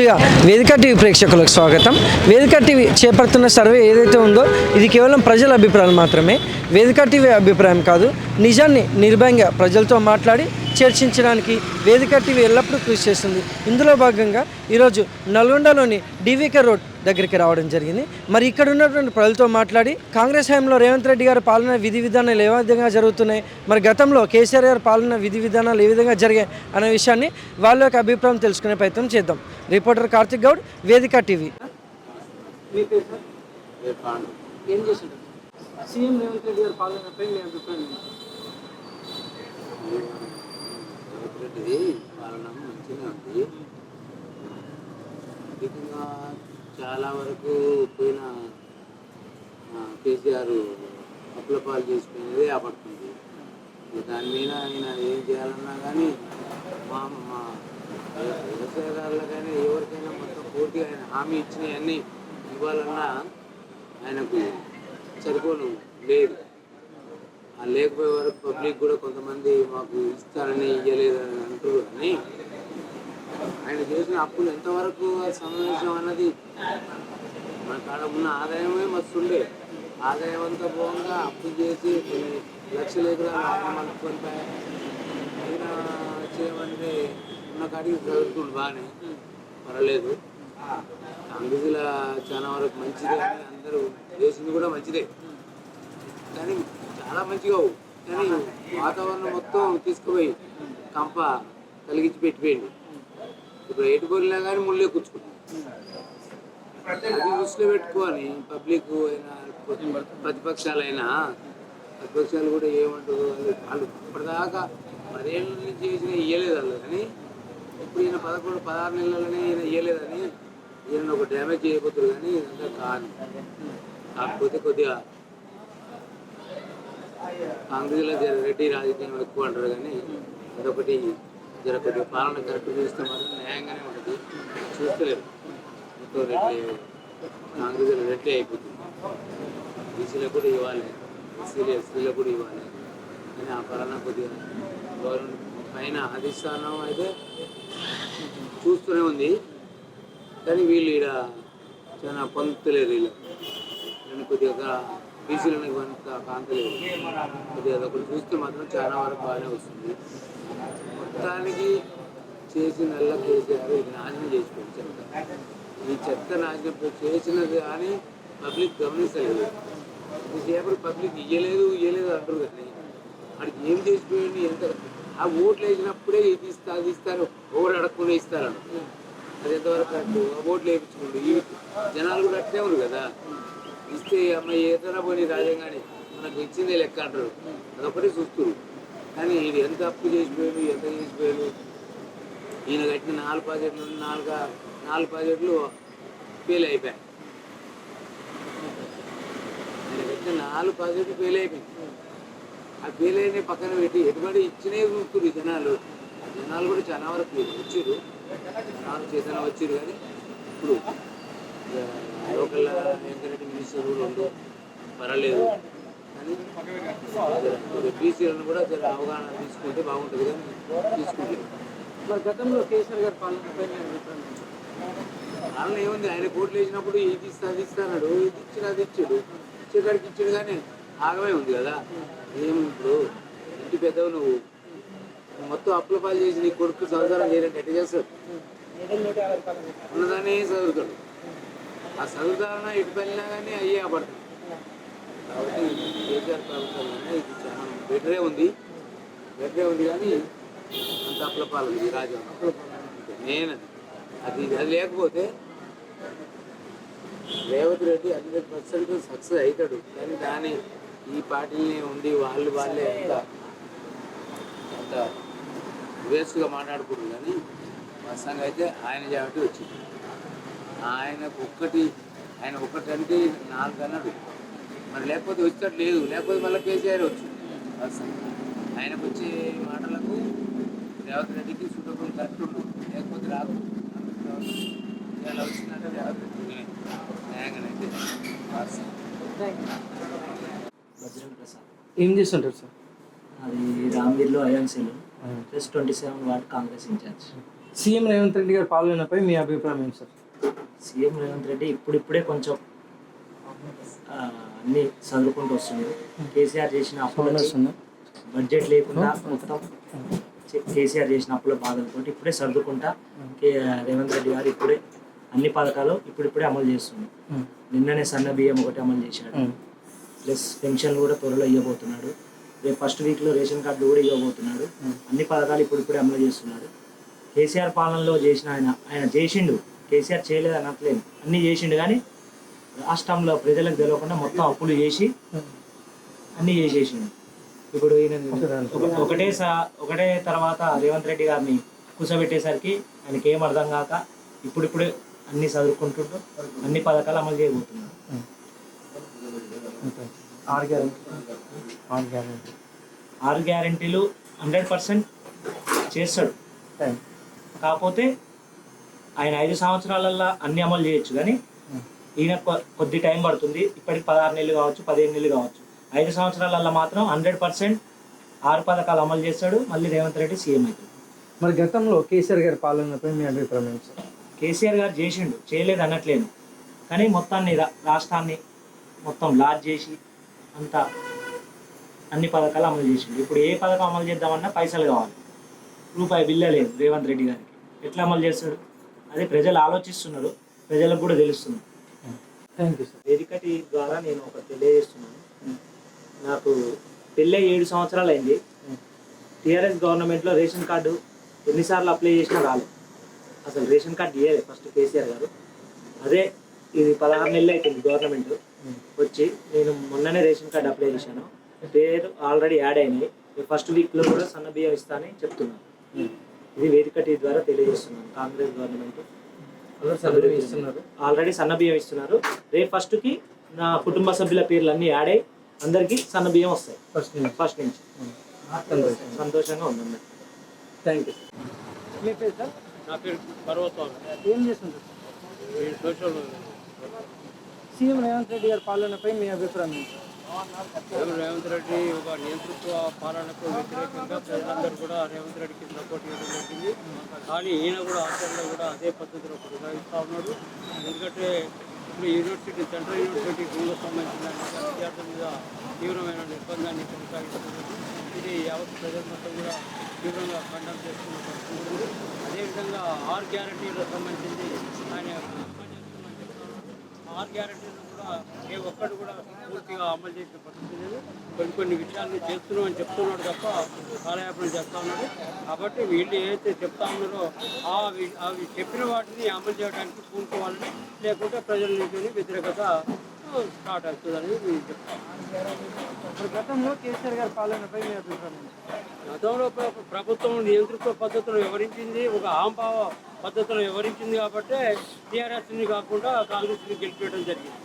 ముందుగా వేదిక టీవీ ప్రేక్షకులకు స్వాగతం. వేదిక టీవీ చేపడుతున్న సర్వే ఏదైతే ఉందో ఇది కేవలం ప్రజల అభిప్రాయాలు మాత్రమే. వేదిక టీవీ అభిప్రాయం కాదు. నిజాన్ని నిర్భయంగా ప్రజలతో మాట్లాడి చర్చించడానికి వేదిక టీవీ ఎల్లప్పుడూ కృషి చేస్తుంది. ఇందులో భాగంగా ఈరోజు నల్గొండలోని డివికే రోడ్ దగ్గరికి రావడం జరిగింది. మరి ఇక్కడ ఉన్నటువంటి ప్రజలతో మాట్లాడి కాంగ్రెస్ హయాంలో రేవంత్ రెడ్డి గారి పాలన విధి విధానాలు ఏ విధంగా జరుగుతున్నాయి, మరి గతంలో కేసీఆర్ గారి పాలన విధి విధానాలు ఏ విధంగా జరిగాయి అనే విషయాన్ని వాళ్ళ యొక్క అభిప్రాయం తెలుసుకునే ప్రయత్నం చేద్దాం. రిపోర్టర్ కార్తిక్ గౌడ్, వేదిక టీవీ. సీఎం రేవంత్ రెడ్డి గారి పాలనపై మీ అభిప్రాయం? పాలన మంచిగా ఉంది. అధికంగా చాలా వరకు పోయిన కేసీఆర్ అప్పుల పాలు చేసుకునేదే ఆపడుతుంది. దాని మీద ఆయన ఏం చేయాలన్నా కానీ మా వ్యవసాయదారులకైనా ఎవరికైనా మొత్తం పూర్తిగా ఆయన హామీ ఇచ్చినవన్నీ ఇవ్వాలన్నా ఆయనకు సరిపోను లేదు. లేకపోయే వరకు పబ్లిక్ కూడా కొంతమంది మాకు ఇస్తారని ఇవ్వలేదని అంటారు. కానీ ఆయన చేసిన అప్పులు ఎంతవరకు సమావేశం అన్నది మన కాడ ఉన్న ఆదాయమే మస్తు ఉండే. ఆదాయం అంతా పోగా అప్పు చేసి కొన్ని లక్షల ఎకరాలు ఆయన మలుపుకొని ఆయన చేయమంటే ఉన్న కాడికి చదువుతుంది బాగానే పర్వాలేదు. కాంగ్రెస్ల చాలా వరకు మంచిదే అని అందరూ చేసింది కూడా మంచిదే, కానీ చాలా మంచిగా కానీ వాతావరణం మొత్తం తీసుకుపోయి కంప కలిగించి పెట్టిపోయింది. ఇప్పుడు ఎటుకొలినా కానీ ముళ్ళే కూర్చుకుంటాం. అది దృష్టిలో పెట్టుకొని పబ్లిక్ అయినా ప్రతిపక్షాలు కూడా ఏమంటారు, వాళ్ళు ఇప్పటిదాకా 10 ఏళ్ళ నుంచి చేసిన ఇవ్వలేదు వాళ్ళు. కానీ ఇప్పుడు ఈయన 16 నెలలనే ఈయన ఇవ్వలేదని ఈయన ఒక డ్యామేజ్ చేయబోతున్నారు. కానీ ఇదంతా కాకపోతే కొద్దిగా కాంగ్రెస్లో రెడ్డి రాజకీయం ఎక్కువ అంటారు. కానీ అదొకటి కొద్దిగా పాలన కరెక్ట్ చూస్తే మాత్రం న్యాయంగానే ఉంటుంది. చూస్తలేరు మొత్తం రెడ్డి, కాంగ్రెస్ రెడ్డి అయిపోతుంది. బీసీలకు కూడా ఇవ్వాలి, ఎస్సీలకు కూడా ఇవ్వాలి. కానీ ఆ పాలన కొద్దిగా గవర్నమెంట్ పైన అధిష్టానం అయితే చూస్తూనే ఉంది. కానీ వీళ్ళు ఇక్కడ చాలా పొందుతలేరు. వీళ్ళు కొద్దిగా బీసీలను కాంతలేదు. కొద్దిగా అదొకటి చూస్తే మాత్రం చాలా వరకు బాగానే వస్తుంది. మొత్తానికి చేసిన కేసీఆర్ ఇది నాశనం చేసిపోయింది చెత్త. ఈ చెత్త నాశనం చేసినది కానీ పబ్లిక్ గమనిస్తలేదు. ఇంతసేపటి పబ్లిక్ ఇవ్వలేదు అంటారు. కానీ వాడికి ఏం చేసిపోయింది, ఎంత ఆ ఓట్లు వేసినప్పుడే ఇది అది ఇస్తారు, ఓటు అడగకుండా ఇస్తారు. అది ఎంతవరకు కరెక్ట్? ఓట్లు వేయించుకుంటూ ఈ జనాలు కూడా అట్టే ఉన్నారు కదా. ఇస్తే అమ్మాయి ఏదైనా పోయి రాజ్యాంగానే మనకు ఇచ్చిందే లెక్క అంటారు. అదొకటే చూస్తారు. కానీ ఇది ఎంత అప్పు చేసిపోయాడు, ఎంత చేసిపోయాడు. ఈయన కట్టిన 4 ప్రాజెక్టులు 4 ప్రాజెక్టులు ఫెయిల్ అయిపోయాయి. ఆయన కట్టిన 4 ప్రాజెక్టులు ఫెయిల్ అయిపోయింది. ఆ ఫెయిల్ అయిన పక్కన పెట్టి ఎటువంటి ఇచ్చినే చూస్తారు జనాలు కూడా చాలా వరకు వచ్చారు. జనాలు చేతన వచ్చారు. కానీ ఇప్పుడు లోకల్ వెంకరెడ్డి మినిస్టర్ కూడా ఉండు పర్వాలేదు. కానీ బీసీలను కూడా అవగాహన తీసుకుంటే బాగుంటుంది. కానీ తీసుకుంటే మరి గతంలో కేసీఆర్ గారి పాలనపై పాలన ఏముంది, ఆయన కోట్లు వేసినప్పుడు ఇది అది ఇస్తాడు, ఇది ఇచ్చాడు అది ఇచ్చాడు, ఇచ్చేకాడికి ఇచ్చాడు. కానీ ఆగమే ఉంది కదా. ఏమి ఇప్పుడు ఇంటి పెద్దవు నువ్వు మొత్తం అప్పుల పాలు చేసి నీ కొడుకు సంసారం చేయాలంటే ఎట్లా చేస్తాడు? ఉన్నదాన్ని చదువుతాడు. ఆ చదువుతారన్నా ఎటు వెళ్ళినా కానీ అయ్యే పడుతుంది. కాబట్టి కేసీఆర్ ప్రభుత్వంలోనే ఇది చాలా బెటరే ఉంది కానీ అంత అప్పుల పాలు ఈ రాజ్యం అది లేకపోతే రేవంత్ రెడ్డి 100% సక్సెస్ అవుతాడు. కానీ ఈ పార్టీని ఉండి వాళ్ళే అంత వేస్ట్గా మాట్లాడుకుంటుంది. కానీ వాస్తవంగా అయితే ఆయన కాబట్టి వచ్చింది. ఆయన ఒకటి అంటే 4 అన్నాడు. మరి లేకపోతే వచ్చేటట్టు లేదు. లేకపోతే మళ్ళీ కేసీఆర్ వచ్చు. ఆయనకు వచ్చే మాటలకు రేవంత్ రెడ్డికి సుఖం కరెక్ట్ ఉండదు. లేకపోతే రాదు. ఇలా వచ్చిందంటే రేవంత్ రెడ్డి న్యాయంగానైతే. ఏం చేస్తుంటారు సార్? అది రామగిరిలో ఐఎన్సీలో plus 27 ward Congress incharge. CM Revanth Reddy గారి పాలనపై మీ అభిప్రాయం ఏంటి సార్? సీఎం రేవంత్ రెడ్డి ఇప్పుడిప్పుడే కొంచెం అన్ని చదువుకుంటూ వస్తున్నాడు. కేసీఆర్ చేసిన అప్పులు బడ్జెట్ లేకుండా మొత్తం కేసీఆర్ చేసిన అప్పుల బాధలతో ఇప్పుడే సర్దుకుంటా రేవంత్ రెడ్డి గారు ఇప్పుడే అన్ని పథకాలు ఇప్పుడిప్పుడే అమలు చేస్తుంది. నిన్ననే సన్న బియ్యం ఒకటి అమలు చేశాడు, ప్లస్ పెన్షన్లు కూడా త్వరలో ఇవ్వబోతున్నాడు. రేపు ఫస్ట్ వీక్లో రేషన్ కార్డు కూడా ఇవ్వబోతున్నాడు. అన్ని పథకాలు ఇప్పుడిప్పుడే అమలు చేస్తున్నాడు. కేసీఆర్ పాలనలో చేసిన ఆయన చేసిండు, కేసీఆర్ చేయలేదు అనట్లేదు, అన్నీ చేసిండు. కానీ రాష్ట్రంలో ప్రజలకు తెలియకుండా మొత్తం అప్పులు చేసి అన్నీ చేసేసిండు. ఇప్పుడు ఈయన ఒకటే తర్వాత రేవంత్ రెడ్డి గారిని కూర్చోబెట్టేసరికి ఆయనకి ఏం అర్థం కాక ఇప్పుడిప్పుడే అన్ని చదువుకుంటుంటూ అన్ని పథకాలు అమలు చేయబోతున్నాడు. 6 గ్యారెంటీలు 100% చేస్తాడు. కాకపోతే ఆయన 5 సంవత్సరాలల్లో అన్ని అమలు చేయొచ్చు, కానీ ఈయన కొద్ది టైం పడుతుంది. ఇప్పటికి 16 నెలలు కావచ్చు, 15 నెలలు కావచ్చు. 5 సంవత్సరాలల్లో మాత్రం 100% 6 పథకాలు అమలు చేస్తాడు. మళ్ళీ రేవంత్ రెడ్డి సీఎం అవుతాడు. మరి గతంలో కేసీఆర్ గారి పాలనపై మీ అభిప్రాయం ఏంటి సార్? కేసీఆర్ గారు చేసిండు, చేయలేదు అనట్లేదు, కానీ మొత్తాన్ని రాష్ట్రాన్ని మొత్తం లాజ్ చేసి అంతా అన్ని పథకాలు అమలు చేసిండు. ఇప్పుడు ఏ పథకం అమలు చేద్దామన్నా పైసలు కావాలి, రూపాయి బిల్ల లేదు రేవంత్ రెడ్డి గారికి. ఎట్లా అమలు చేస్తాడు? అదే ప్రజలు ఆలోచిస్తున్నారు, ప్రజలకు కూడా తెలుస్తుంది. Thank you sir. వేదికటి ద్వారా నేను ఒకటి తెలియజేస్తున్నాను. నాకు పెళ్ళై 7 సంవత్సరాలు అయింది. టీఆర్ఎస్ గవర్నమెంట్లో రేషన్ కార్డు ఎన్నిసార్లు అప్లై చేసినా రాలేదు. అసలు రేషన్ కార్డు ఇయ్యలేదు ఫస్ట్ కేసీఆర్ గారు. అదే ఇది 16 నెలలు అవుతుంది గవర్నమెంట్ వచ్చి. నేను మొన్ననే రేషన్ కార్డు అప్లై చేశాను, పేరు ఆల్రెడీ యాడ్ అయినాయి. ఫస్ట్ వీక్లో కూడా సన్న బియ్యం ఇస్తానని చెప్తున్నాను. ఇది వేదికటి ద్వారా తెలియజేస్తున్నాను. కాంగ్రెస్ గవర్నమెంట్ ఆల్రెడీ సన్న బియ్యం ఇస్తున్నారు. రేపు ఫస్ట్కి నా కుటుంబ సభ్యుల పేర్లు అన్నీ యాడ్ అయ్యి అందరికీ సన్న బియ్యం వస్తాయి ఫస్ట్ నుంచి. సంతోషంగా ఉందండి. Thank you. మీ పేరు సార్? నా పేరు పర్వతం. ఏం చేస్తుంటారు? సీఎం రేవంత్ రెడ్డి గారి పాలనపై మీ అభిప్రాయం ఏంటి? రేవంత్ రెడ్డి ఒక నియంతృత్వ పాలనకు వ్యతిరేకంగా ప్రజలందరూ కూడా రేవంత్ రెడ్డికి సపోర్ట్ చేయడం జరిగింది. కానీ ఈయన కూడా ఆచరణలో కూడా అదే పద్ధతిలో కొనసాగిస్తూ ఉన్నాడు. ఎందుకంటే ఇప్పుడు యూనివర్సిటీ, సెంట్రల్ యూనివర్సిటీ భూములకు సంబంధించిన విద్యార్థుల మీద తీవ్రమైన నిర్బంధాన్ని కొనసాగిస్తున్నారు. ఇది యావత్ ప్రజల మొత్తం కూడా తీవ్రంగా ఖండన చేస్తున్న పరిస్థితి. అదేవిధంగా 6 గ్యారెంటీలకు సంబంధించి ఆయన చేస్తున్నామని చెప్తున్నారు. 6 గ్యారెంటీలు కూడా ఏ ఒక్కడు కూడా పూర్తిగా అమలు చేసిన పరిస్థితి లేదు. కొన్ని విషయాలు చేస్తున్నామని చెప్తున్నాడు తప్ప కాలయాపన చేస్తూ ఉన్నాడు. కాబట్టి వీళ్ళు ఏదైతే చెప్తా ఉన్నారో అవి చెప్పిన వాటిని అమలు చేయడానికి పూనుకోవాలని, లేకుంటే ప్రజల నుంచి వ్యతిరేకత స్టార్ట్ అవుతుందని చెప్తాం. గతంలో కేసీఆర్ గారి పాలనపై మీ అభిప్రాయం ఏంటి? గతంలో ప్రభుత్వం నియంతృత్వ పద్ధతులు వివరించింది, ఒక ఆంభావ పద్ధతులు వివరించింది. కాబట్టి టీఆర్ఎస్ని కాకుండా కాంగ్రెస్ని గెలిపేయడం జరిగింది.